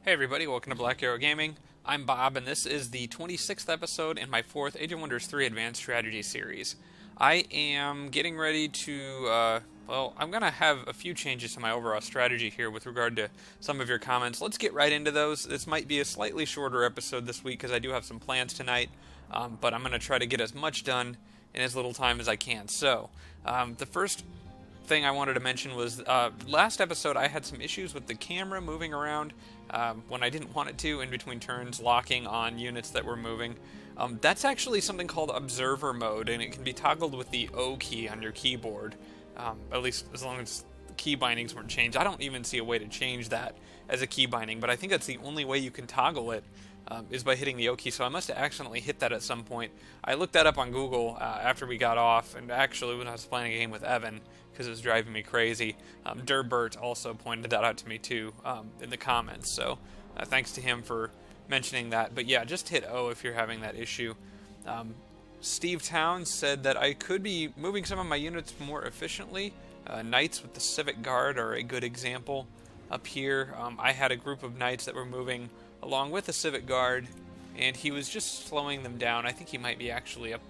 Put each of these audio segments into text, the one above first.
Hey everybody, welcome to Black Arrow Gaming. I'm Bob, and this is the 26th episode in my 4th Age of Wonders 3 Advanced Strategy series. I am getting ready to, I'm going to have a few changes to my overall strategy here with regard to some of your comments. Let's get right into those. This might be a slightly shorter episode this week because I do have some plans tonight, but I'm going to try to get as much done in as little time as I can. So, the first thing I wanted to mention was last episode I had some issues with the camera moving around when I didn't want it to in between turns, locking on units that were moving. That's actually something called observer mode, and it can be toggled with the O key on your keyboard, at least as long as the key bindings weren't changed. I don't even see a way to change that as a key binding, but I think that's the only way you can toggle it is by hitting the O key, so I must have accidentally hit that at some point. I looked that up on Google after we got off, and actually when I was playing a game with Evan, because it was driving me crazy. Durbert also pointed that out to me too in the comments, so thanks to him for mentioning that. But yeah, just hit O if you're having that issue. Steve Towns said that I could be moving some of my units more efficiently. Knights with the Civic Guard are a good example up here. I had a group of knights that were moving along with the Civic Guard, and he was just slowing them down. I think he might be actually up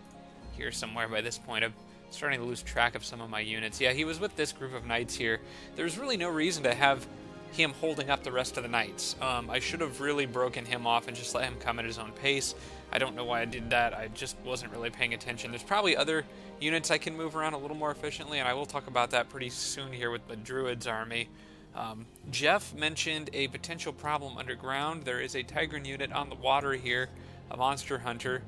here somewhere by this point. I'm starting to lose track of some of my units. Yeah, he was with this group of knights here. There's really no reason to have him holding up the rest of the knights. I should have really broken him off and just let him come at his own pace. I don't know why I did that. I just wasn't really paying attention. There's probably other units I can move around a little more efficiently, and I will talk about that pretty soon here with the Druids army. Jeff mentioned a potential problem underground. There is a Tigran unit on the water here, a monster hunter,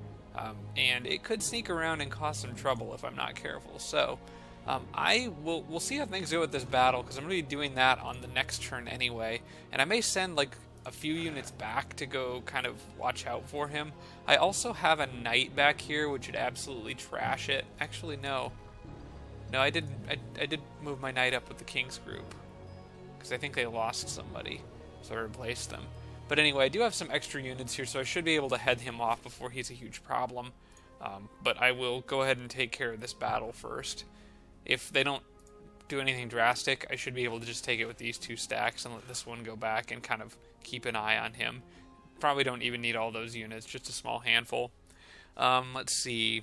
and it could sneak around and cause some trouble if I'm not careful. So we'll see how things go with this battle, because I'm going to be doing that on the next turn anyway, and I may send like a few units back to go kind of watch out for him. I also have a knight back here, which would absolutely trash it. Actually, no, I did move my knight up with the king's group, because I think they lost somebody, so I replaced them. But anyway, I do have some extra units here, so I should be able to head him off before he's a huge problem. But I will go ahead and take care of this battle first. If they don't do anything drastic, I should be able to just take it with these two stacks and let this one go back and kind of keep an eye on him. Probably don't even need all those units, just a small handful. Let's see.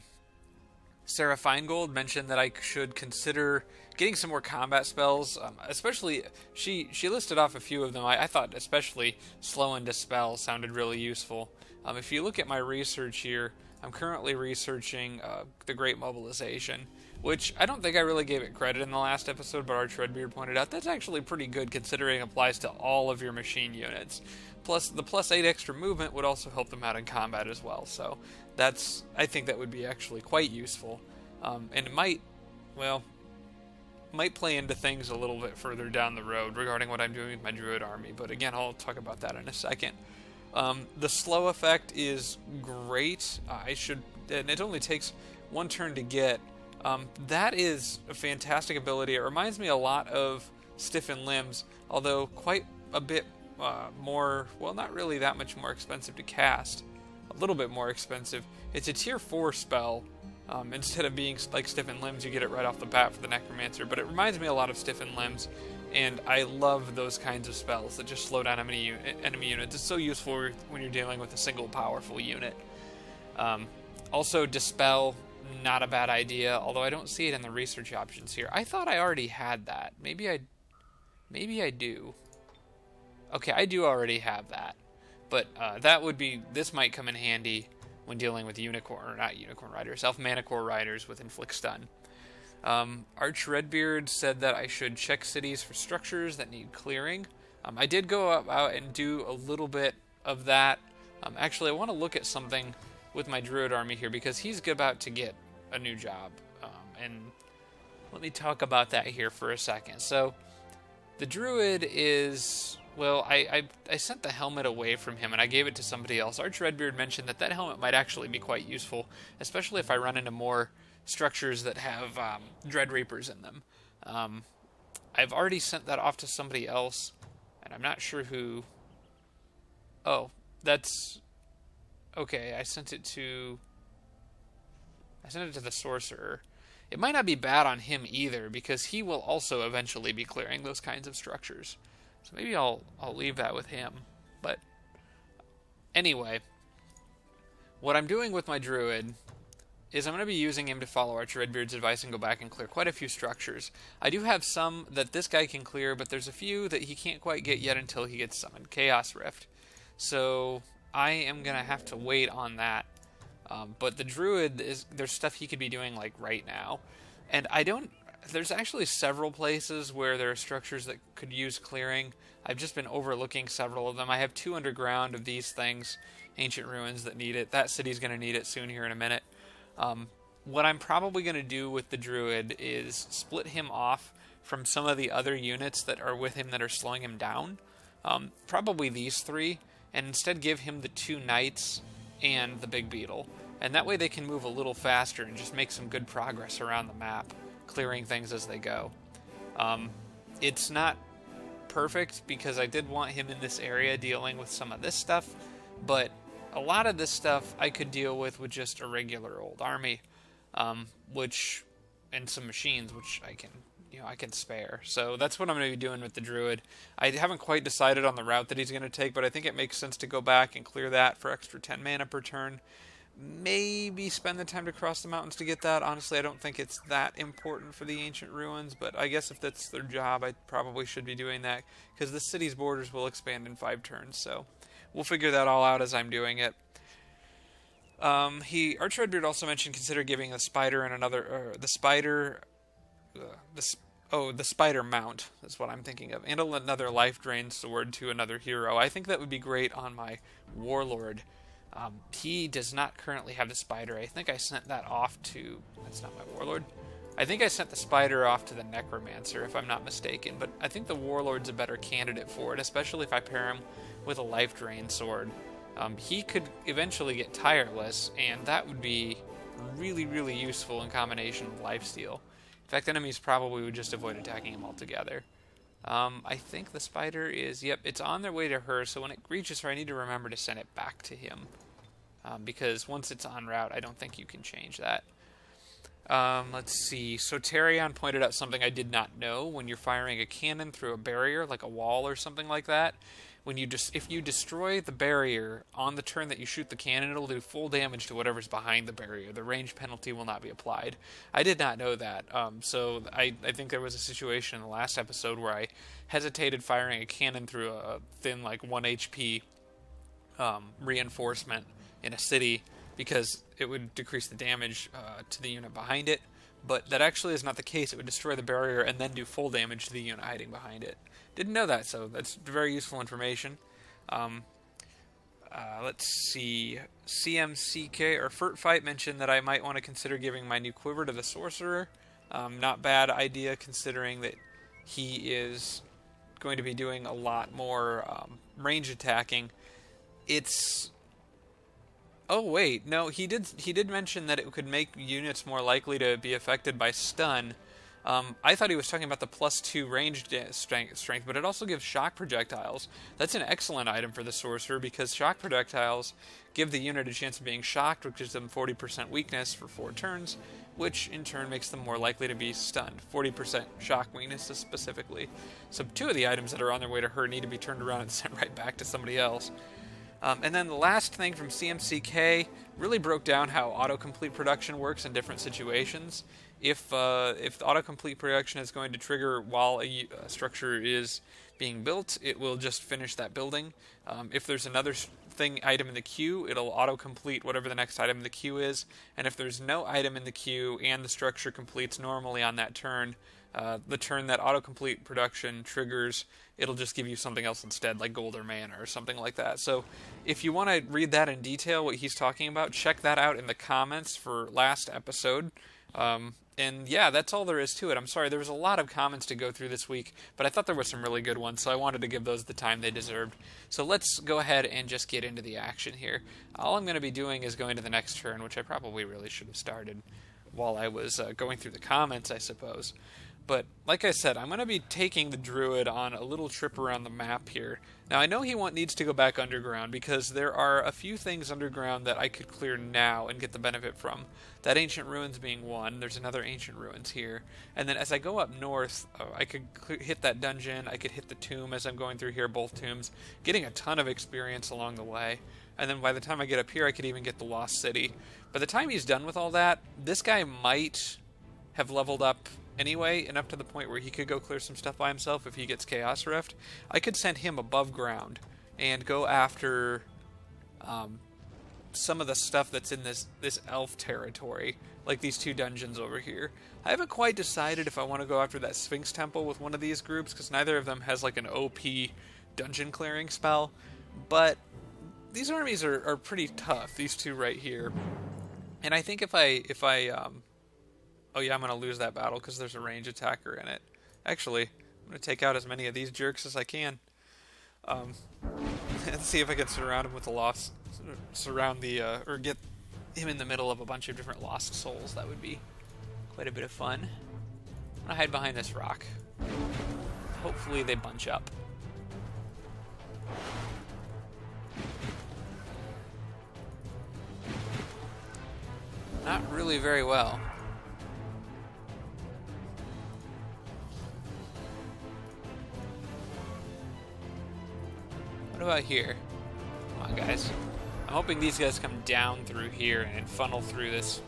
Sarah Feingold mentioned that I should consider getting some more combat spells, especially, she listed off a few of them. I thought especially Slow and Dispel sounded really useful. If you look at my research here, I'm currently researching the Great Mobilization, which I don't think I really gave it credit in the last episode, but Arch Redbeard pointed out that's actually pretty good considering it applies to all of your machine units. Plus, the +8 extra movement would also help them out in combat as well, so I think that would be actually quite useful. And it might play into things a little bit further down the road regarding what I'm doing with my Druid army, but again, I'll talk about that in a second. The slow effect is great. And it only takes one turn to get. That is a fantastic ability. It reminds me a lot of Stiffen Limbs, although quite a bit more, well, not really that much more expensive to cast. A little bit more expensive. It's a tier 4 spell. Instead of being like Stiffen Limbs, you get it right off the bat for the Necromancer, but it reminds me a lot of Stiffen Limbs, and I love those kinds of spells that just slow down enemy units. It's so useful when you're dealing with a single powerful unit. Also, Dispel, not a bad idea, although I don't see it in the research options here. I thought I already had that. Maybe I do. Okay, I do already have that, but this might come in handy when dealing with Elf-Manicore Riders with Inflict Stun. Arch Redbeard said that I should check cities for structures that need clearing. I did go out and do a little bit of that. Actually, I want to look at something with my Druid army here, because he's about to get a new job. And let me talk about that here for a second. So, the Druid is... Well, I sent the helmet away from him, and I gave it to somebody else. Arch Redbeard mentioned that helmet might actually be quite useful, especially if I run into more structures that have Dread Reapers in them. I've already sent that off to somebody else, and I'm not sure who... Oh, that's... Okay, I sent it to the Sorcerer. It might not be bad on him either, because he will also eventually be clearing those kinds of structures. So maybe I'll leave that with him. But anyway, what I'm doing with my druid is I'm going to be using him to follow Archer Redbeard's advice and go back and clear quite a few structures. I do have some that this guy can clear, but there's a few that he can't quite get yet until he gets summoned. Chaos Rift. So I am going to have to wait on that. But the druid, there's stuff he could be doing like right now. And there's actually several places where there are structures that could use clearing. I've just been overlooking several of them. I have 2 underground of these things, ancient ruins, that need it. That city's going to need it soon here in a minute. What I'm probably going to do with the druid is split him off from some of the other units that are with him that are slowing him down. Probably these 3, and instead give him the 2 knights and the big beetle. And that way they can move a little faster and just make some good progress around the map, clearing things as they go. It's not perfect because I did want him in this area dealing with some of this stuff, but a lot of this stuff I could deal with just a regular old army, and some machines, which I can spare. So that's what I'm going to be doing with the druid. I haven't quite decided on the route that he's going to take, but I think it makes sense to go back and clear that for extra 10 mana per turn. Maybe spend the time to cross the mountains to get that. Honestly, I don't think it's that important for the ancient ruins, but I guess if that's their job, I probably should be doing that, because the city's borders will expand in 5 turns, so we'll figure that all out as I'm doing it. Archer Redbeard also mentioned consider giving the spider and the spider mount is what I'm thinking of, and another life drain sword to another hero. I think that would be great on my warlord. He does not currently have the spider. I think I sent that off to... That's not my warlord. I think I sent the spider off to the necromancer, if I'm not mistaken, but I think the warlord's a better candidate for it, especially if I pair him with a life drain sword. He could eventually get tireless, and that would be really, really useful in combination with lifesteal. In fact, enemies probably would just avoid attacking him altogether. I think the spider is... Yep, it's on their way to her, so when it reaches her, I need to remember to send it back to him. Because once it's en route, I don't think you can change that. Let's see. So Tarion pointed out something I did not know. When you're firing a cannon through a barrier, like a wall or something like that, if you destroy the barrier on the turn that you shoot the cannon, it'll do full damage to whatever's behind the barrier. The range penalty will not be applied. I did not know that. So I think there was a situation in the last episode where I hesitated firing a cannon through a thin, like 1 HP reinforcement in a city because it would decrease the damage to the unit behind it. But that actually is not the case. It would destroy the barrier and then do full damage to the unit hiding behind it. Didn't know that, so that's very useful information. Let's see. CMCK or Fight mentioned that I might want to consider giving my new quiver to the sorcerer. Not bad idea considering that he is going to be doing a lot more range attacking. Oh wait, no, he did mention that it could make units more likely to be affected by stun. I thought he was talking about the +2 range strength, but it also gives shock projectiles. That's an excellent item for the sorcerer because shock projectiles give the unit a chance of being shocked, which gives them 40% weakness for 4 turns, which in turn makes them more likely to be stunned. 40% shock weakness specifically. So 2 of the items that are on their way to her need to be turned around and sent right back to somebody else. And then the last thing from CMCK really broke down how autocomplete production works in different situations. If the autocomplete production is going to trigger while a structure is being built, it will just finish that building. If there's another item in the queue, it'll autocomplete whatever the next item in the queue is. And if there's no item in the queue and the structure completes normally on that turn, the turn that autocomplete production triggers, it'll just give you something else instead, like gold or mana or something like that. So if you want to read that in detail, what he's talking about, check that out in the comments for last episode. And yeah, that's all there is to it. I'm sorry, there was a lot of comments to go through this week, but I thought there were some really good ones, so I wanted to give those the time they deserved. So let's go ahead and just get into the action here. All I'm going to be doing is going to the next turn, which I probably really should have started while I was going through the comments, I suppose. But like I said, I'm going to be taking the druid on a little trip around the map here. Now I know he needs to go back underground because there are a few things underground that I could clear now and get the benefit from. That ancient ruins being one. There's another ancient ruins here. And then as I go up north, I could hit that dungeon. I could hit the tomb as I'm going through here, both tombs, getting a ton of experience along the way. And then by the time I get up here, I could even get the Lost City. By the time he's done with all that, this guy might have leveled up anyway, and up to the point where he could go clear some stuff by himself if he gets Chaos Rift. I could send him above ground and go after some of the stuff that's in this elf territory, like these two dungeons over here. I haven't quite decided if I want to go after that Sphinx Temple with one of these groups, because neither of them has like an OP dungeon clearing spell, but these armies are pretty tough, these two right here. And I think if I oh yeah, I'm going to lose that battle because there's a range attacker in it. Actually, I'm going to take out as many of these jerks as I can. And see if I can surround him with the lost... or get him in the middle of a bunch of different lost souls. That would be quite a bit of fun. I'm going to hide behind this rock. Hopefully they bunch up. Not really very well. What about here? Come on, guys. I'm hoping these guys come down through here and funnel through this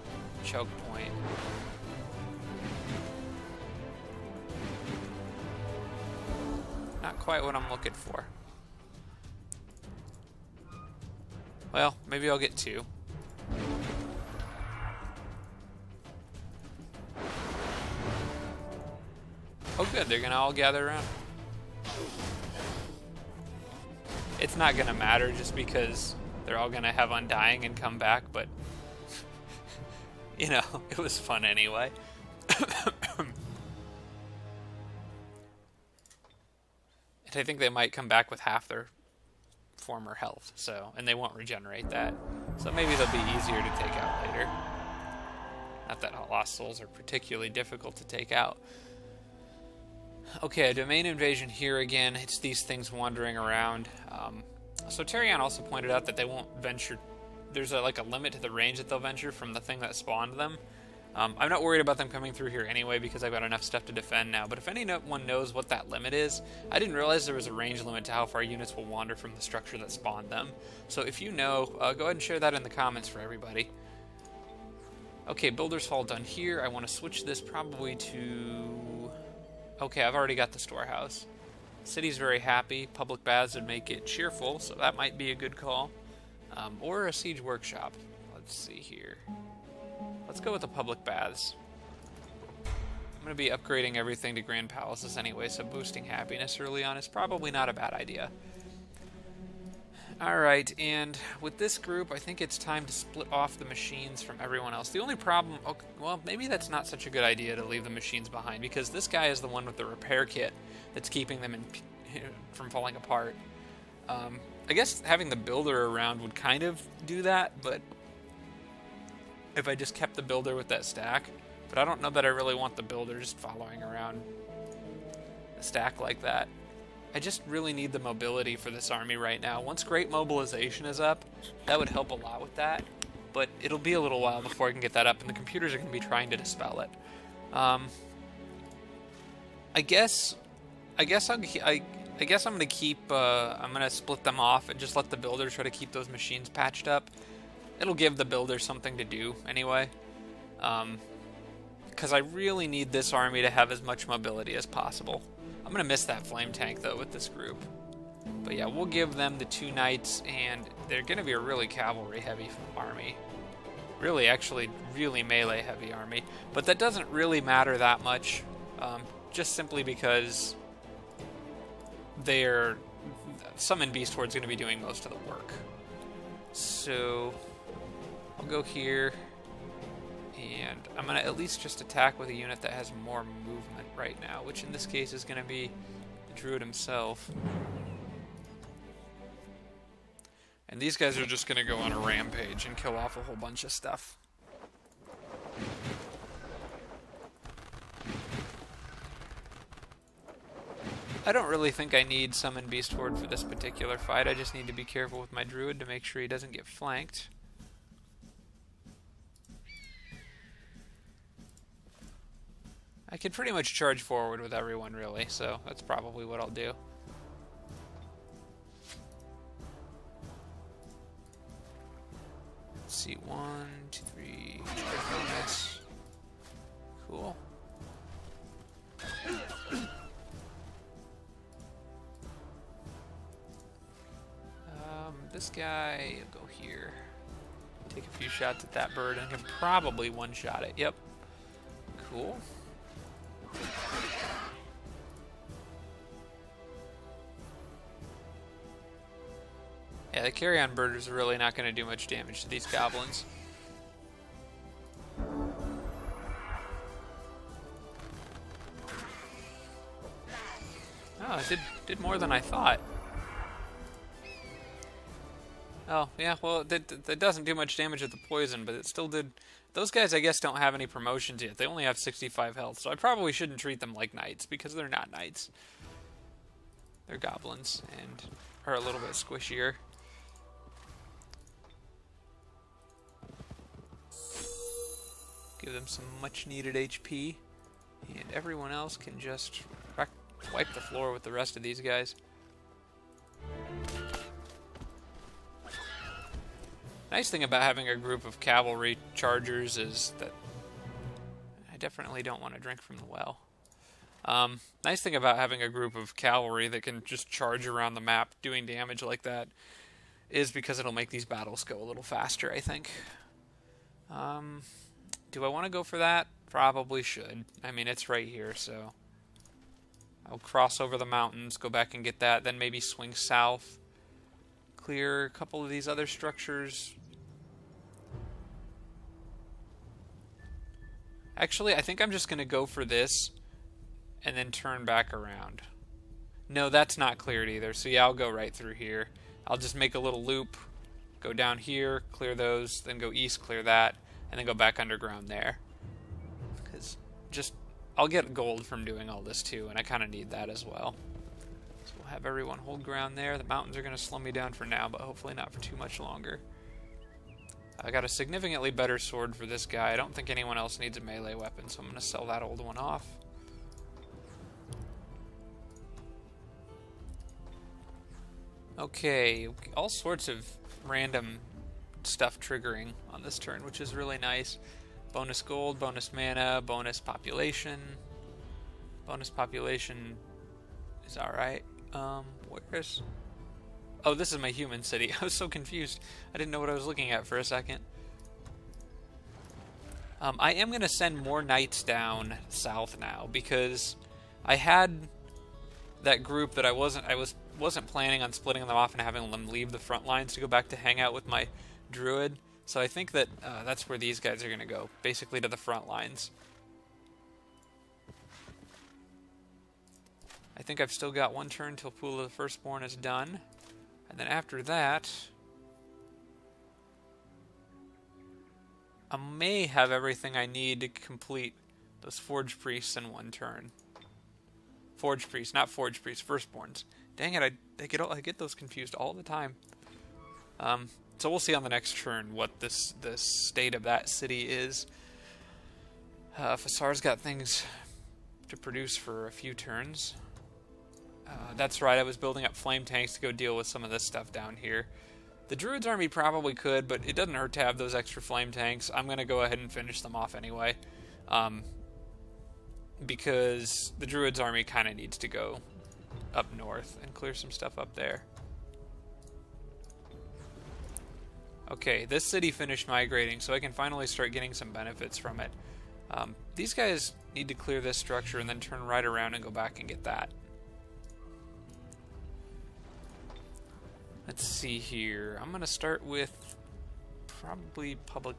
choke point. Not quite what I'm looking for. Well, maybe I'll get two. Oh good, they're gonna all gather around. It's not gonna matter just because they're all gonna have Undying and come back, but you know, it was fun anyway. And I think they might come back with half their former health, so, and they won't regenerate that. So maybe they'll be easier to take out later. Not that Lost Souls are particularly difficult to take out. Okay, a domain invasion here again. It's these things wandering around. So Tarion also pointed out that they won't venture. There's like a limit to the range that they'll venture from the thing that spawned them. I'm not worried about them coming through here anyway because I've got enough stuff to defend now. But if anyone knows what that limit is, I didn't realize there was a range limit to how far units will wander from the structure that spawned them. So if you know, go ahead and share that in the comments for everybody. Okay, Builder's Hall done here. I want to switch this probably to... Okay, I've already got the storehouse. City's very happy. Public baths would make it cheerful, so that might be a good call. Or a siege workshop. Let's see here. Let's go with the public baths. I'm going to be upgrading everything to Grand Palaces anyway, so boosting happiness early on is probably not a bad idea. Alright, and with this group, I think it's time to split off the machines from everyone else. The only problem... Okay, well, maybe that's not such a good idea to leave the machines behind, because this guy is the one with the repair kit that's keeping them from falling apart. I guess having the builder around would kind of do that, but if I just kept the builder with that stack. But I don't know that I really want the builder just following around a stack like that. I just really need the mobility for this army right now. Once Great Mobilization is up, that would help a lot with that. But it'll be a little while before I can get that up, and the computers are going to be trying to dispel it. I guess I'm going to keep. I'm going to split them off and just let the builder try to keep those machines patched up. It'll give the builder something to do anyway. Because I really need this army to have as much mobility as possible. I'm going to miss that flame tank, though, with this group. But yeah, we'll give them the 2 knights, and they're going to be a really cavalry-heavy army. Really, actually, really melee-heavy army. But that doesn't really matter that much, just simply because they're... Summon Beast Horde's going to be doing most of the work. So, I'll go here, and I'm going to at least just attack with a unit that has more movement right now, which in this case is going to be the Druid himself. And these guys are just going to go on a rampage and kill off a whole bunch of stuff. I don't really think I need Summon Beast Horde for this particular fight. I just need to be careful with my druid to make sure he doesn't get flanked. I can pretty much charge forward with everyone, really, so that's probably what I'll do. Let's see, 1, 2, 3, miss. Cool. This guy will go here. Take a few shots at that bird and can probably one-shot it. Yep. Cool. Yeah, the carry-on birders are really not going to do much damage to these goblins. Oh, it did more than I thought. Oh, yeah, well, that doesn't do much damage with the poison, but it still did. Those guys, I guess, don't have any promotions yet. They only have 65 health, so I probably shouldn't treat them like knights, because they're not knights. They're goblins, and are a little bit squishier. Give them some much-needed HP, and everyone else can just wipe the floor with the rest of these guys. Nice thing about having a group of cavalry chargers is that I definitely don't want to drink from the well. Nice thing about having a group of cavalry that can just charge around the map doing damage like that is because it'll make these battles go a little faster, I think. Do I want to go for that? Probably should. I mean, it's right here, so I'll cross over the mountains, go back and get that, then maybe swing south, clear a couple of these other structures. Actually, I think I'm just going to go for this and then turn back around. No, that's not cleared either, so yeah, I'll go right through here. I'll just make a little loop, go down here, clear those, then go east, clear that, and then go back underground there. Because I'll get gold from doing all this too, and I kind of need that as well. So we'll have everyone hold ground there. The mountains are going to slow me down for now, but hopefully not for too much longer. I got a significantly better sword for this guy. I don't think anyone else needs a melee weapon, so I'm going to sell that old one off. Okay, all sorts of random stuff triggering on this turn, which is really nice. Bonus gold, bonus mana, bonus population. Bonus population is alright. Where's... Oh, this is my human city. I was so confused. I didn't know what I was looking at for a second. I am going to send more knights down south now, because I had that group that I wasn't planning on splitting them off and having them leave the front lines to go back to hang out with my druid. So I think that that's where these guys are going to go, basically to the front lines. I think I've still got one turn till Pool of the Firstborn is done. And then after that, I may have everything I need to complete those Forge Priests in one turn. Forge Priests, not Forge Priests, Firstborns. Dang it, I get those confused all the time. So we'll see on the next turn what the state of that city is. Fasar's got things to produce for a few turns. That's right, I was building up flame tanks to go deal with some of this stuff down here. The Druid's army probably could, but it doesn't hurt to have those extra flame tanks. I'm going to go ahead and finish them off anyway. Because the Druid's army kind of needs to go up north and clear some stuff up there. Okay, this city finished migrating, so I can finally start getting some benefits from it. These guys need to clear this structure and then turn right around and go back and get that. Let's see here. I'm going to start with probably public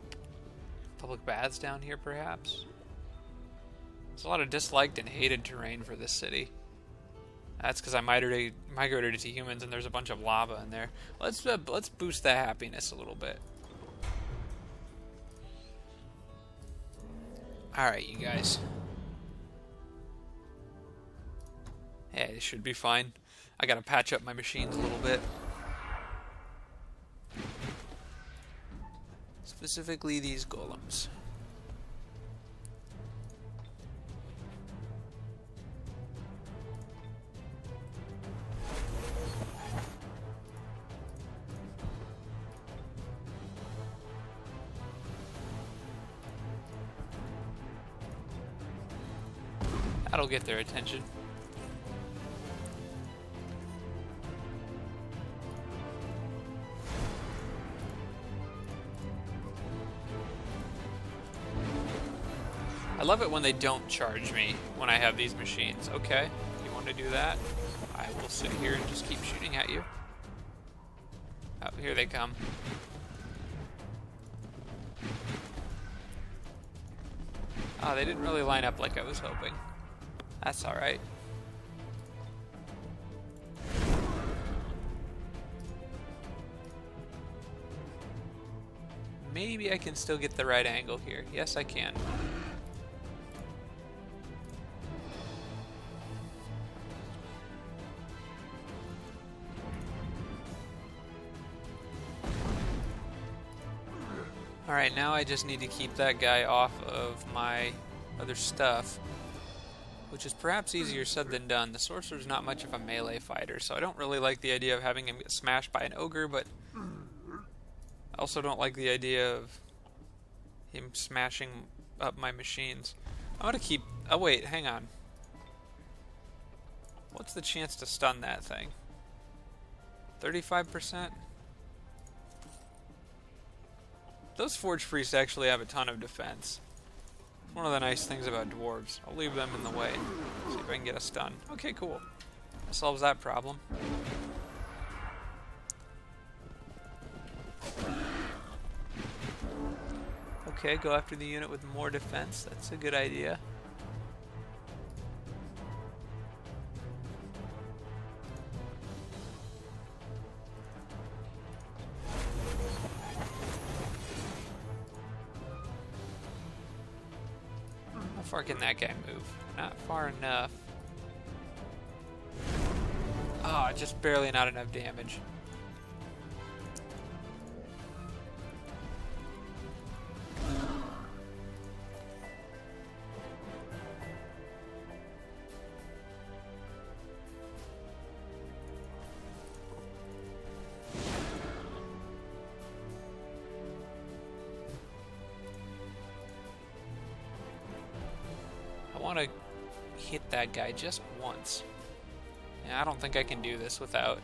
baths down here, perhaps. There's a lot of disliked and hated terrain for this city. That's because I migrated to humans and there's a bunch of lava in there. Let's boost that happiness a little bit. Alright, you guys. Yeah, It should be fine. I gotta patch up my machines a little bit. Specifically these golems. That'll get their attention. I love it when they don't charge me when I have these machines. Okay, you want to do that? I will sit here and just keep shooting at you. Oh, here they come. Oh, they didn't really line up like I was hoping. That's alright. Maybe I can still get the right angle here. Yes, I can. Alright, now I just need to keep that guy off of my other stuff, which is perhaps easier said than done. The sorcerer's not much of a melee fighter, so I don't really like the idea of having him get smashed by an ogre, but I also don't like the idea of him smashing up my machines. I'm gonna keep... Oh wait, hang on. What's the chance to stun that thing? 35%? Those Forge Priests actually have a ton of defense. One of the nice things about dwarves. I'll leave them in the way. See if I can get a stun. Okay, cool. That solves that problem. Okay, go after the unit with more defense. That's a good idea. How far can that guy move? Not far enough. Oh, just barely not enough damage. I want to hit that guy just once. Yeah, I don't think I can do this without...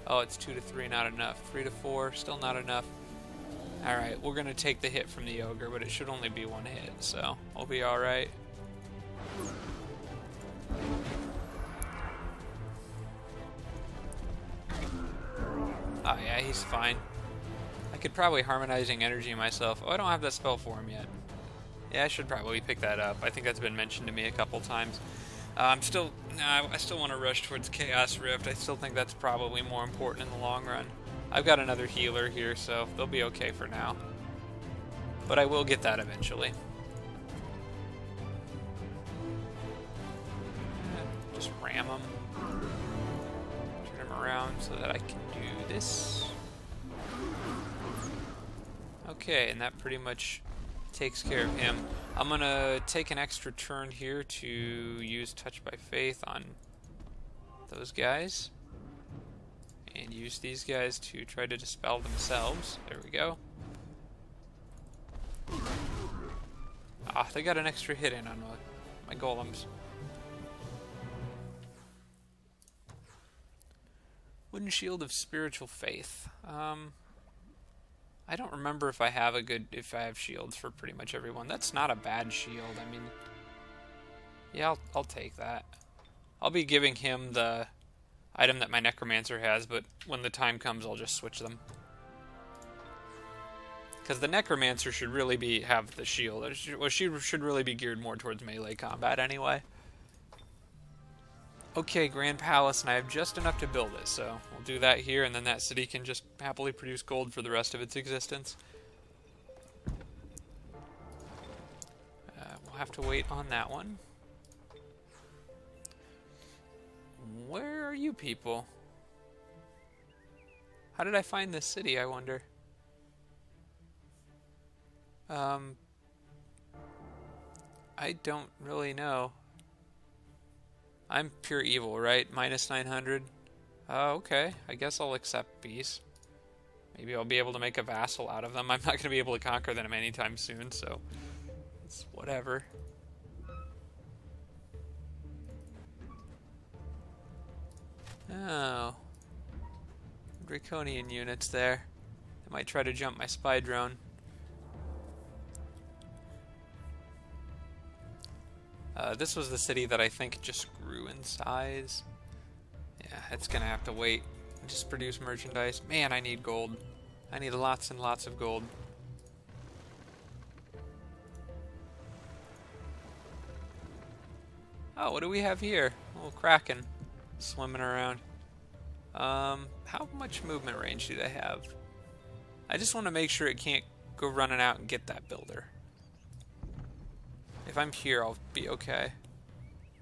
Oh, it's 2 to 3, not enough. 3 to 4, still not enough. Alright, we're going to take the hit from the ogre, but it should only be one hit, so we'll be alright. Oh yeah, he's fine. I could probably Harmonizing Energy myself. Oh, I don't have that spell for him yet. Yeah, I should probably pick that up. I think that's been mentioned to me a couple times. I still want to rush towards Chaos Rift. I still think that's probably more important in the long run. I've got another healer here, so they'll be okay for now. But I will get that eventually. Just ram them. Turn them around so that I can do this. Okay, and that pretty much takes care of him. I'm gonna take an extra turn here to use Touch by Faith on those guys. And use these guys to try to dispel themselves. There we go. Ah, they got an extra hit in on my golems. Wooden Shield of Spiritual Faith. I don't remember if I have shields for pretty much everyone. That's not a bad shield. I mean, yeah, I'll take that. I'll be giving him the item that my Necromancer has, but when the time comes, I'll just switch them. Because the Necromancer should really have the shield. Well, she should really be geared more towards melee combat anyway. Okay, Grand Palace, and I have just enough to build it, so we'll do that here, and then that city can just happily produce gold for the rest of its existence. We'll have to wait on that one. you people? How did I find this city, I wonder? I don't really know. I'm pure evil, right? Minus 900. Okay. I guess I'll accept peace. Maybe I'll be able to make a vassal out of them. I'm not going to be able to conquer them anytime soon, so it's whatever. Oh. Draconian units there. They might try to jump my spy drone. This was the city that I think just grew in size. Yeah, it's gonna have to wait. Just produce merchandise. Man, I need gold. I need lots and lots of gold. Oh, what do we have here? A little kraken swimming around. How much movement range do they have? I just want to make sure it can't go running out and get that builder. If I'm here, I'll be okay.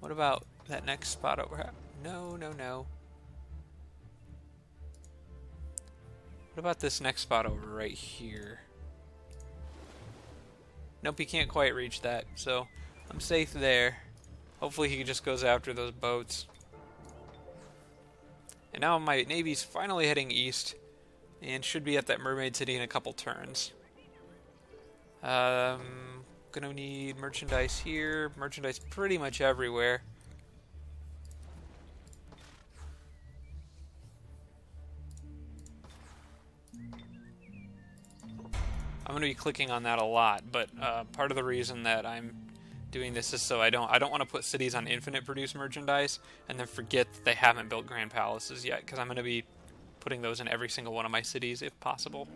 What about that next spot over? No, no, no. What about this next spot over right here? Nope, he can't quite reach that, so I'm safe there. Hopefully he just goes after those boats. And now my navy's finally heading east and should be at that mermaid city in a couple turns. Gonna need merchandise here, merchandise pretty much everywhere. I'm gonna be clicking on that a lot, but part of the reason that I'm doing this is so I don't want to put cities on infinite produce merchandise and then forget that they haven't built grand palaces yet, because I'm gonna be putting those in every single one of my cities if possible.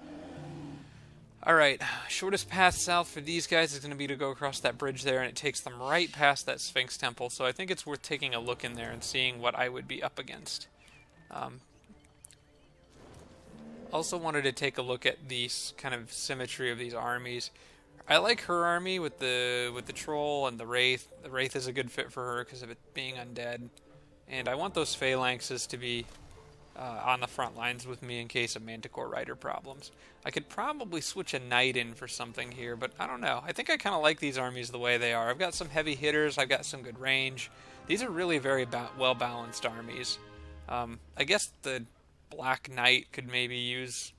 Alright, shortest path south for these guys is going to be to go across that bridge there, and it takes them right past that Sphinx Temple, so I think it's worth taking a look in there and seeing what I would be up against. Also wanted to take a look at the kind of symmetry of these armies. I like her army with the troll and the wraith. The wraith is a good fit for her because of it being undead. And I want those phalanxes to be on the front lines with me in case of Manticore Rider problems. I could probably switch a knight in for something here, but I don't know. I think I kind of like these armies the way they are. I've got some heavy hitters, I've got some good range. These are really very well-balanced armies. I guess the Black Knight could maybe use...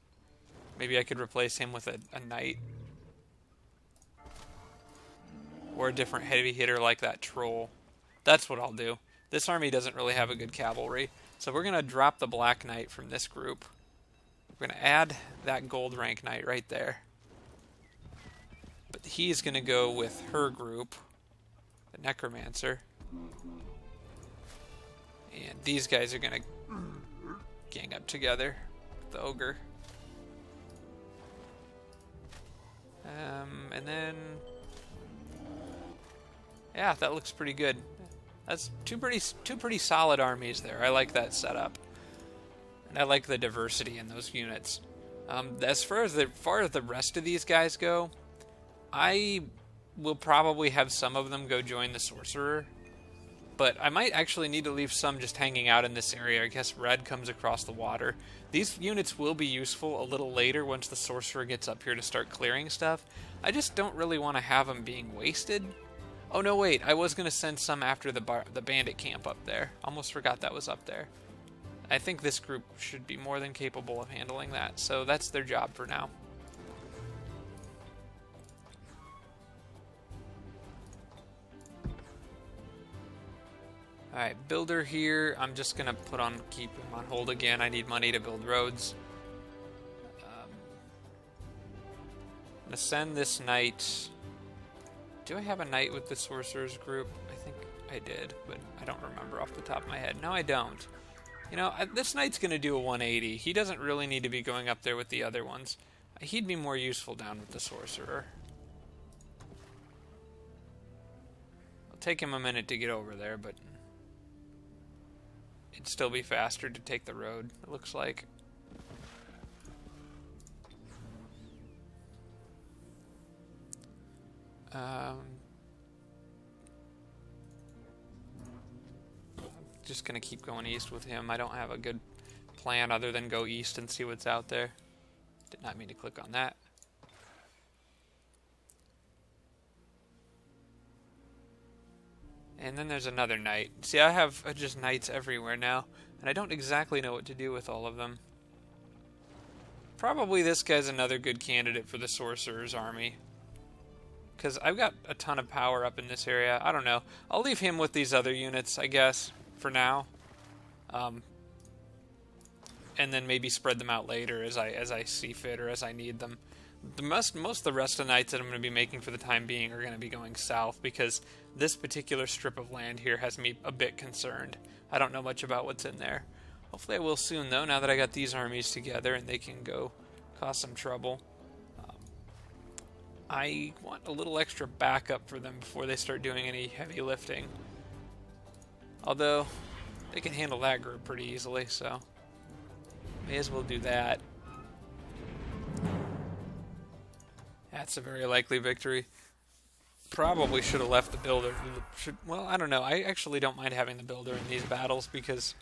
Maybe I could replace him with a knight. Or a different heavy hitter like that troll. That's what I'll do. This army doesn't really have a good cavalry. So we're going to drop the Black Knight from this group. We're going to add that gold rank knight right there. But he's going to go with her group, the Necromancer. And these guys are going to gang up together with the Ogre. And then... yeah, that looks pretty good. That's two pretty solid armies there. I like that setup, and I like the diversity in those units. As far as the rest of these guys go, I will probably have some of them go join the Sorcerer, but I might actually need to leave some just hanging out in this area. I guess Red comes across the water. These units will be useful a little later once the Sorcerer gets up here to start clearing stuff. I just don't really want to have them being wasted. Oh no, wait, I was going to send some after the bandit camp up there. Almost forgot that was up there. I think this group should be more than capable of handling that, so that's their job for now. Alright, builder here, I'm just going to keep him on hold again. I need money to build roads. I'm going to send this knight... Do I have a knight with the Sorcerer's group? I think I did, but I don't remember off the top of my head. No, I don't. You know, this knight's going to do a 180. He doesn't really need to be going up there with the other ones. He'd be more useful down with the Sorcerer. It'll take him a minute to get over there, but it'd still be faster to take the road, it looks like. just gonna keep going east with him. I don't have a good plan other than go east and see what's out there. Did not mean to click on that. And then there's another knight. See, I have just knights everywhere now, and I don't exactly know what to do with all of them. Probably this guy's another good candidate for the Sorcerer's army, because I've got a ton of power up in this area. I don't know. I'll leave him with these other units, I guess, for now. And then maybe spread them out later as I see fit or as I need them. Most of the rest of the knights that I'm going to be making for the time being are going to be going south, because this particular strip of land here has me a bit concerned. I don't know much about what's in there. Hopefully I will soon, though, now that I got these armies together and they can go cause some trouble. I want a little extra backup for them before they start doing any heavy lifting. Although, they can handle that group pretty easily, so may as well do that. That's a very likely victory. Probably should have left the builder. Well, I don't know. I actually don't mind having the builder in these battles because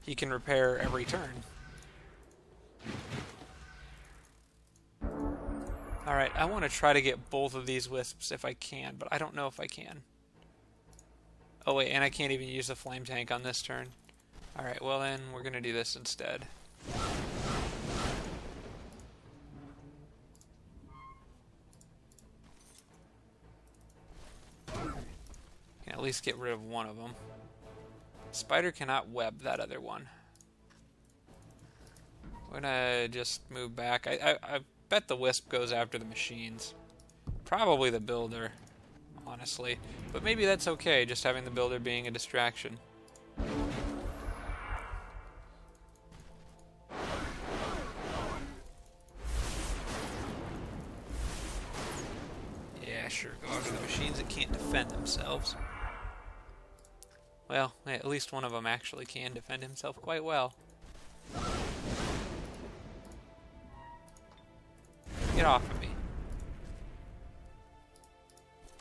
he can repair every turn. Alright, I want to try to get both of these wisps if I can, but I don't know if I can. Oh wait, and I can't even use the flame tank on this turn. Alright, well then, we're going to do this instead. Can at least get rid of one of them. Spider cannot web that other one. We're gonna just move back. I bet the Wisp goes after the machines. Probably the Builder, honestly. But maybe that's okay, just having the Builder being a distraction. Yeah, sure, go after the machines that can't defend themselves. Well, at least one of them actually can defend himself quite well. Get off of me.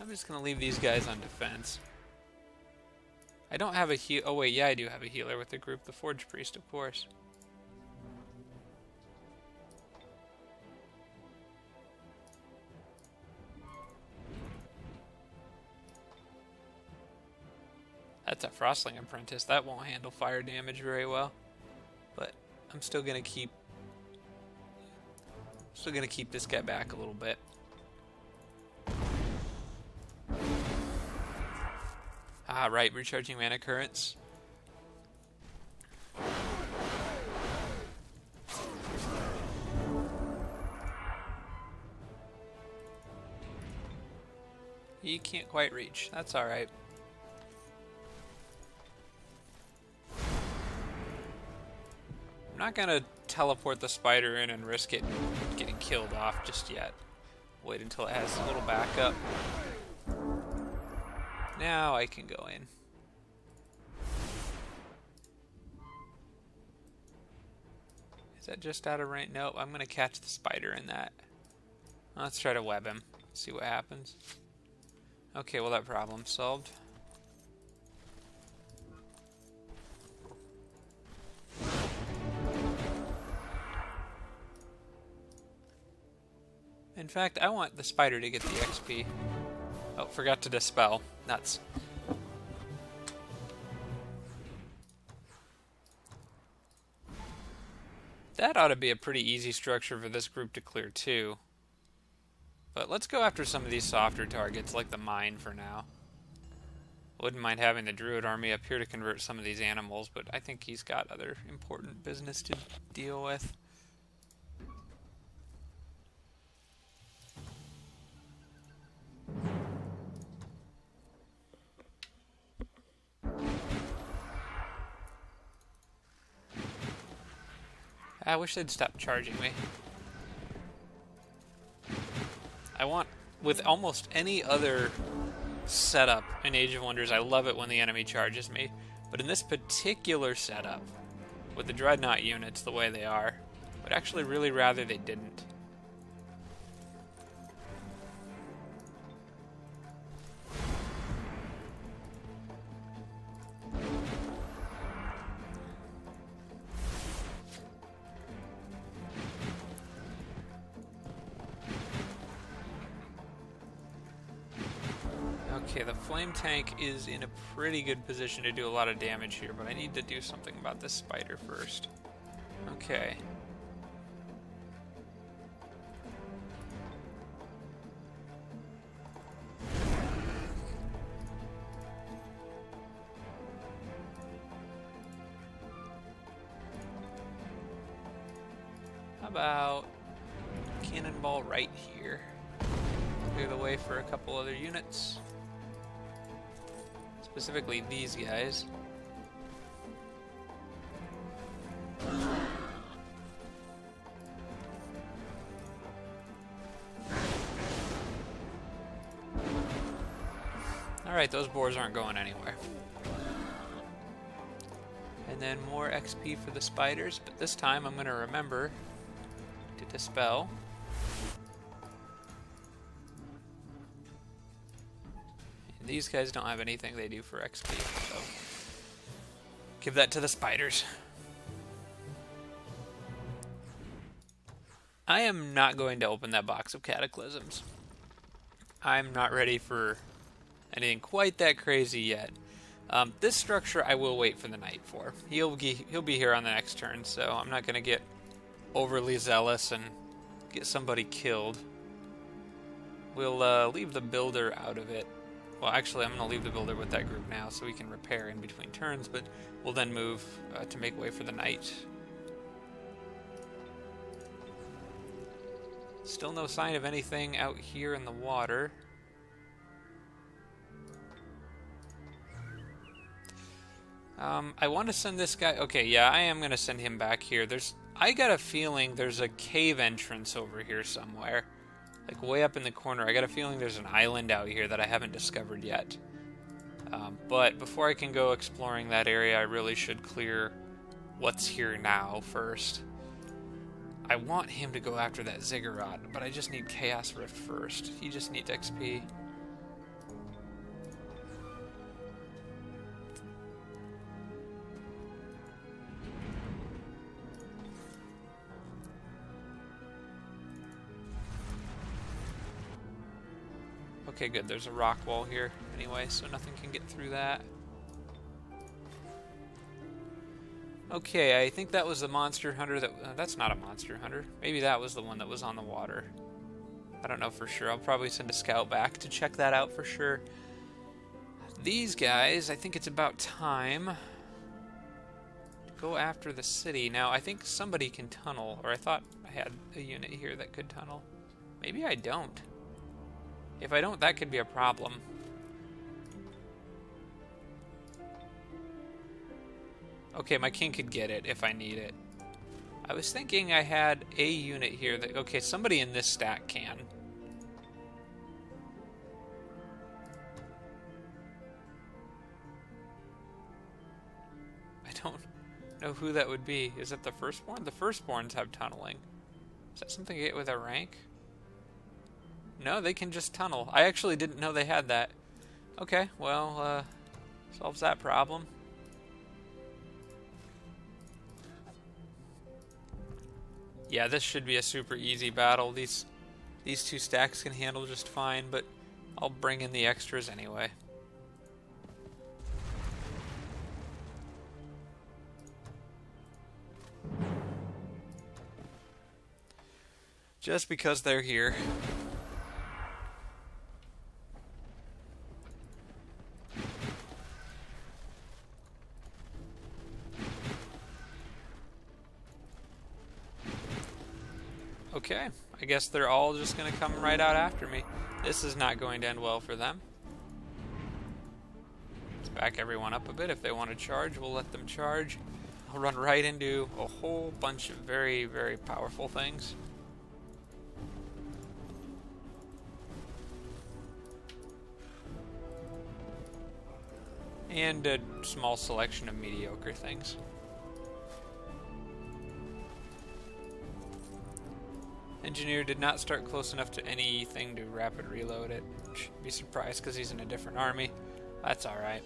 I'm just going to leave these guys on defense. I don't have a heal. Oh wait, yeah, I do have a healer with the group. The Forge Priest, of course. That's a Frostling Apprentice. That won't handle fire damage very well. But I'm still going to keep... this guy back a little bit. Ah, right, recharging mana currents. He can't quite reach. That's alright. I'm not gonna teleport the spider in and risk it getting killed off just yet. Wait until it has a little backup. Now I can go in. Is that just out of range? Nope, I'm gonna catch the spider in that. Let's try to web him. See what happens. Okay, well that problem's solved. In fact, I want the spider to get the XP. Oh, forgot to dispel. Nuts. That ought to be a pretty easy structure for this group to clear too. But let's go after some of these softer targets, like the mine for now. Wouldn't mind having the Druid army up here to convert some of these animals, but I think he's got other important business to deal with. I wish they'd stop charging me. I want, with almost any other setup in Age of Wonders, I love it when the enemy charges me. But in this particular setup, with the Dreadnought units the way they are, I would actually really rather they didn't. Okay, the flame tank is in a pretty good position to do a lot of damage here, but I need to do something about this spider first. Okay. How about cannonball right here? Clear the way for a couple other units. Specifically these guys. Alright, those boars aren't going anywhere. And then more XP for the spiders, but this time I'm going to remember to dispel. And these guys don't have anything they do for XP, so give that to the spiders. I am not going to open that box of cataclysms. I'm not ready for anything quite that crazy yet. This structure I will wait for the knight for. He'll be here on the next turn, so I'm not going to get overly zealous and get somebody killed. We'll leave the builder out of it. Well, actually, I'm going to leave the builder with that group now so we can repair in between turns, but we'll then move to make way for the knight. Still no sign of anything out here in the water. I want to send this guy... Okay, yeah, I am going to send him back here. I got a feeling there's a cave entrance over here somewhere. Like, way up in the corner. I got a feeling there's an island out here that I haven't discovered yet. But before I can go exploring that area, I really should clear what's here now first. I want him to go after that ziggurat, but I just need Chaos Rift first. He just needs XP. Okay, good. There's a rock wall here anyway, so nothing can get through that. Okay, I think that was the monster hunter that... that's not a monster hunter. Maybe that was the one that was on the water. I don't know for sure. I'll probably send a scout back to check that out for sure. These guys, I think it's about time to go after the city. Now, I think somebody can tunnel, or I thought I had a unit here that could tunnel. Maybe I don't. If I don't, that could be a problem. Okay, my king could get it if I need it. I was thinking I had a unit here that... Okay, somebody in this stack can. I don't know who that would be. Is it the firstborn? The firstborns have tunneling. Is that something you get with a rank? No, they can just tunnel. I actually didn't know they had that. Okay, well, solves that problem. Yeah, this should be a super easy battle. These two stacks can handle just fine, but I'll bring in the extras anyway. Just because they're here. Okay, I guess they're all just going to come right out after me. This is not going to end well for them. Let's back everyone up a bit. If they want to charge, we'll let them charge. I'll run right into a whole bunch of very, very powerful things. And a small selection of mediocre things. Engineer did not start close enough to anything to rapid reload it. Shouldn't be surprised because he's in a different army. That's alright.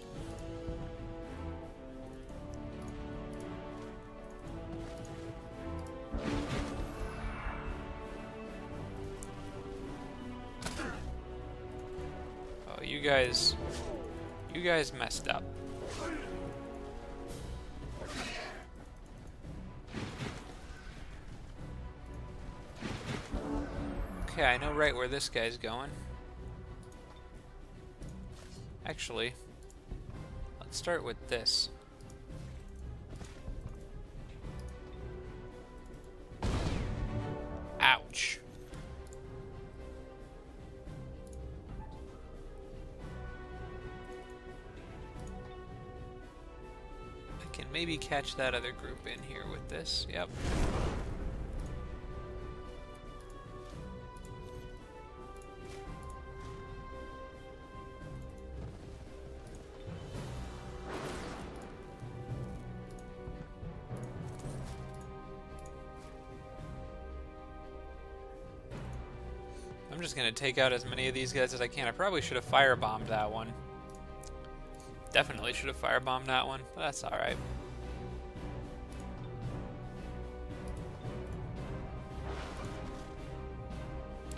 Oh, you guys You guys messed up. Okay, I know right where this guy's going. Actually, let's start with this. Ouch. I can maybe catch that other group in here with this. Yep. I'm just gonna take out as many of these guys as I can. I probably should have firebombed that one. Definitely should have firebombed that one, but that's alright.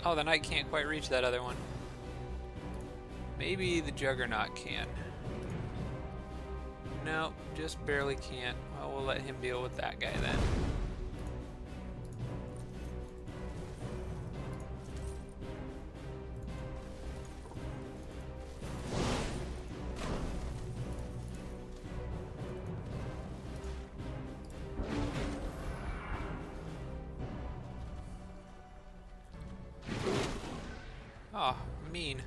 Oh, the knight can't quite reach that other one. Maybe the juggernaut can. No, just barely can't. Well, we'll let him deal with that guy then. Oh, mean.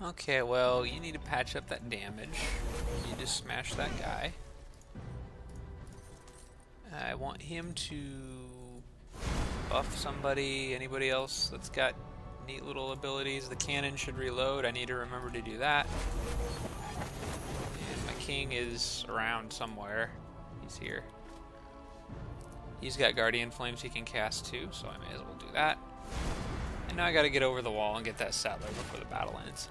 Okay, well, you need to patch up that damage. You just smash that guy. I want him to buff somebody, anybody else that's got neat little abilities. The cannon should reload. I need to remember to do that. And my king is around somewhere. He's here. He's got Guardian Flames he can cast too, so I may as well do that. And now I gotta get over the wall and get that settler before the battle ends.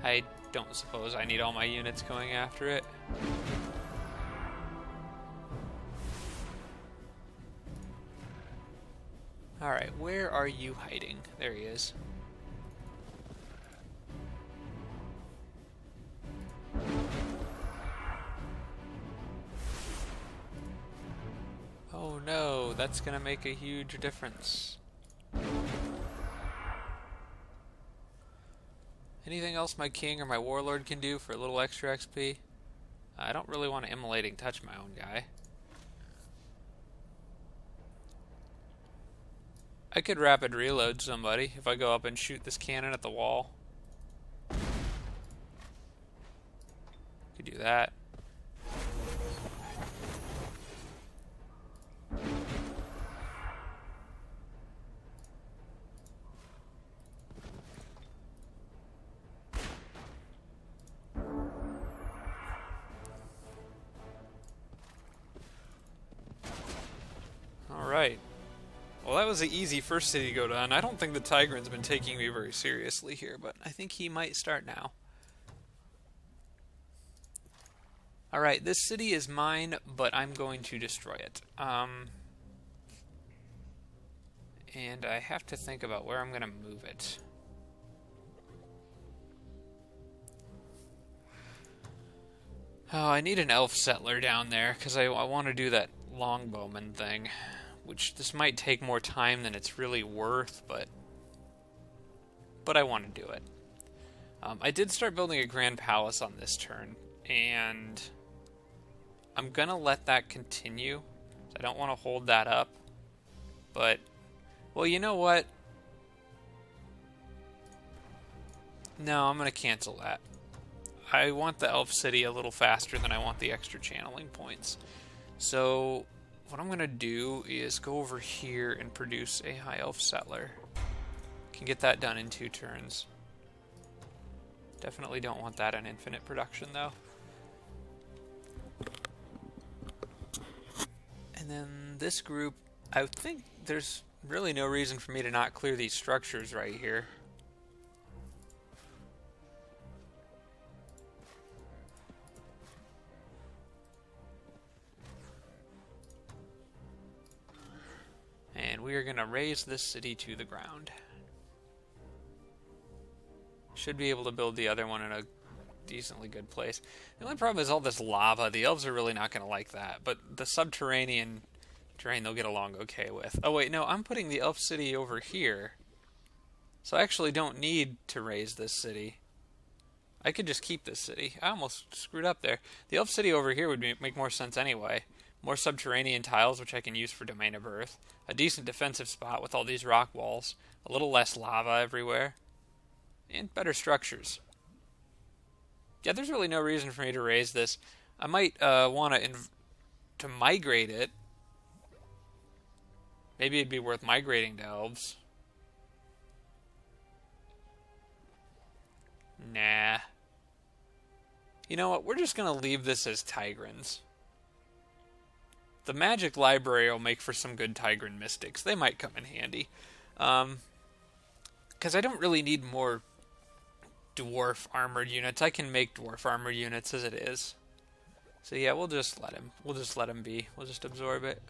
I don't suppose I need all my units going after it. Alright, where are you hiding? There he is. Oh no, that's gonna make a huge difference. Anything else my king or my warlord can do for a little extra XP? I don't really want to immolating touch my own guy. I could rapid reload somebody if I go up and shoot this cannon at the wall. Could do that. Alright. Well, that was an easy first city to go down. I don't think the Tigrin's been taking me very seriously here, but I think he might start now. Alright, this city is mine, but I'm going to destroy it. And I have to think about where I'm going to move it. Oh, I need an elf settler down there, because I want to do that longbowman thing. Which this might take more time than it's really worth, but I want to do it. I did start building a grand palace on this turn, and I'm gonna let that continue. I don't want to hold that up, but well, you know what? No, I'm gonna cancel that. I want the elf city a little faster than I want the extra channeling points. So what I'm going to do is go over here and produce a high elf settler. Can get that done in 2 turns. Definitely don't want that in infinite production though. And then this group, I think there's really no reason for me to not clear these structures right here. we are going to raise this city to the ground. Should be able to build the other one in a decently good place. The only problem is all this lava. The elves are really not going to like that, but the subterranean terrain they'll get along okay with. Oh wait, no, I'm putting the elf city over here. So I actually don't need to raise this city. I could just keep this city. I almost screwed up there. The elf city over here would make more sense anyway. More subterranean tiles, which I can use for Domain of Earth. A decent defensive spot with all these rock walls. A little less lava everywhere. And better structures. Yeah, there's really no reason for me to raise this. I might want to migrate it. Maybe it'd be worth migrating to elves. Nah. You know what? We're just going to leave this as Tigrans. The magic library will make for some good Tigran mystics. They might come in handy. Because I don't really need more dwarf armored units. I can make dwarf armored units as it is. So yeah, we'll just let him. We'll just let him be. We'll just absorb it.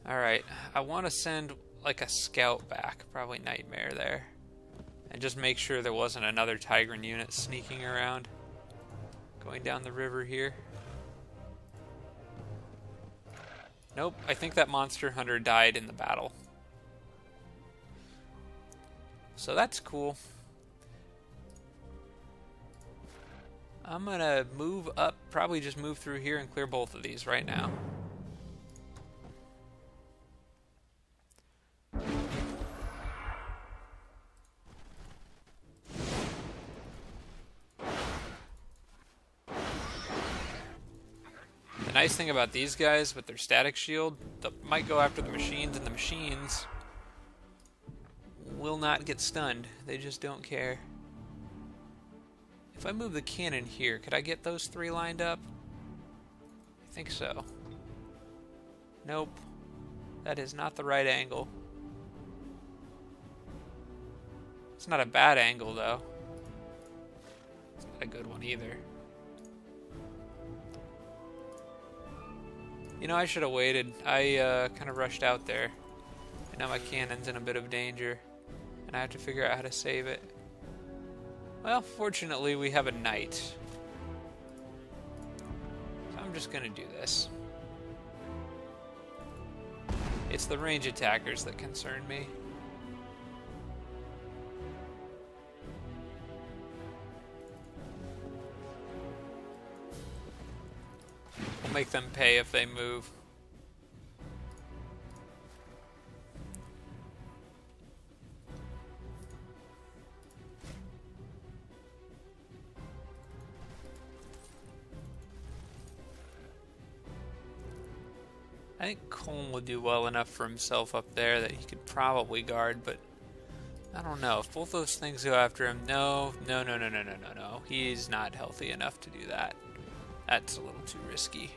Alright, I want to send like a scout back, probably Nightmare there. And just make sure there wasn't another Tigran unit sneaking around. Going down the river here. Nope, I think that monster hunter died in the battle. So that's cool. I'm gonna move up, probably just move through here and clear both of these right now. The nice thing about these guys with their static shield, they might go after the machines, and the machines will not get stunned. They just don't care. If I move the cannon here, could I get those three lined up? I think so. Nope. That is not the right angle. It's not a bad angle, though. It's not a good one either. You know, I should have waited. I kind of rushed out there. And now my cannon's in a bit of danger. And I have to figure out how to save it. Well, fortunately, we have a knight. So I'm just going to do this. It's the range attackers that concern me. We'll make them pay if they move. I think Colm will do well enough for himself up there that he could probably guard, but I don't know. If both those things go after him, no. He's not healthy enough to do that. That's a little too risky.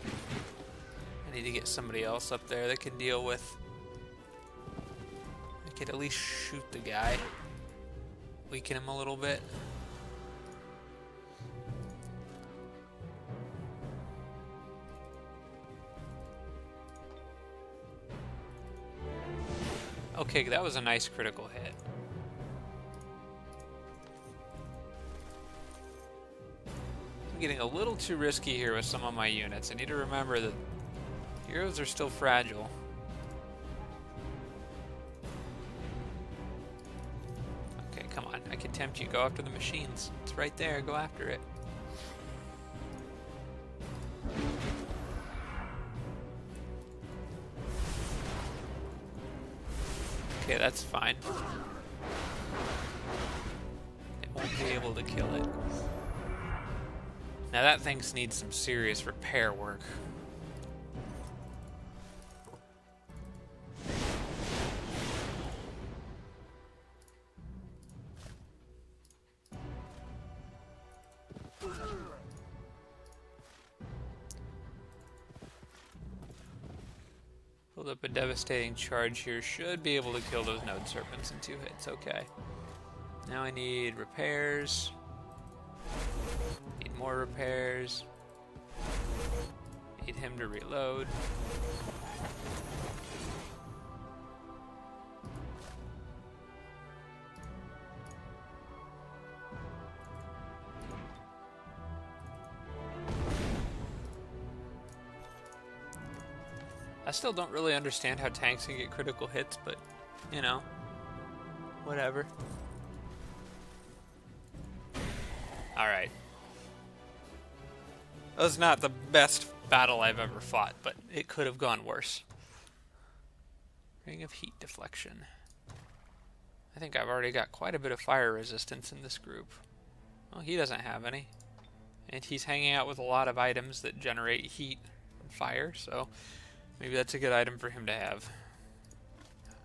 I need to get somebody else up there that can deal with... I could at least shoot the guy. Weaken him a little bit. Okay, that was a nice critical hit. I'm getting a little too risky here with some of my units. I need to remember that heroes are still fragile. Okay, come on. I can tempt you. Go after the machines. It's right there. Go after it. Okay, that's fine. It won't be able to kill it. Now that thing needs some serious repair work. Build up a devastating charge here. Should be able to kill those node serpents in 2 hits. Okay. Now I need repairs. Need more repairs. Need him to reload. I still don't really understand how tanks can get critical hits, but, you know, whatever. Alright. That was not the best battle I've ever fought, but it could have gone worse. Ring of Heat Deflection. I think I've already got quite a bit of fire resistance in this group. Well, he doesn't have any. And he's hanging out with a lot of items that generate heat and fire, so maybe that's a good item for him to have.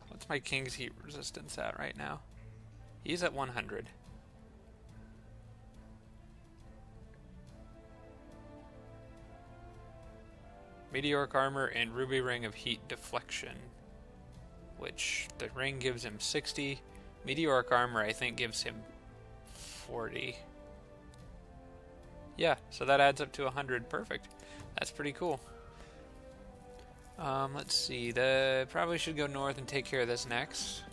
What's my King's Heat resistance at right now? He's at 100. Meteoric Armor and Ruby Ring of Heat Deflection, which the ring gives him 60. Meteoric Armor, I think, gives him 40. Yeah, so that adds up to 100. Perfect. That's pretty cool. Let's see. Probably should go north and take care of this next.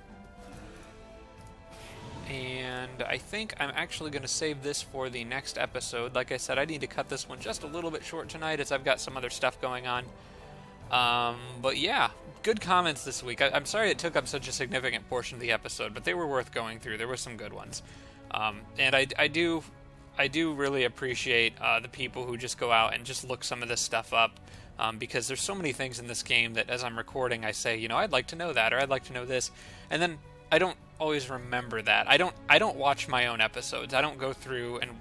And I think I'm actually going to save this for the next episode. Like I said, I need to cut this one just a little bit short tonight as I've got some other stuff going on. But yeah, good comments this week. I'm sorry it took up such a significant portion of the episode, but they were worth going through. There were some good ones. And I do really appreciate the people who just go out and just look some of this stuff up. Because there's so many things in this game that as I'm recording I say, you know, I'd like to know that, or I'd like to know this, and then I don't always remember that. I don't watch my own episodes. I don't go through and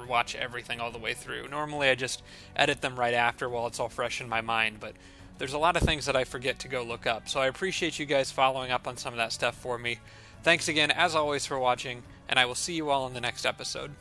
watch everything all the way through. Normally I just edit them right after while it's all fresh in my mind, but there's a lot of things that I forget to go look up. So I appreciate you guys following up on some of that stuff for me. Thanks again, as always, for watching, and I will see you all in the next episode.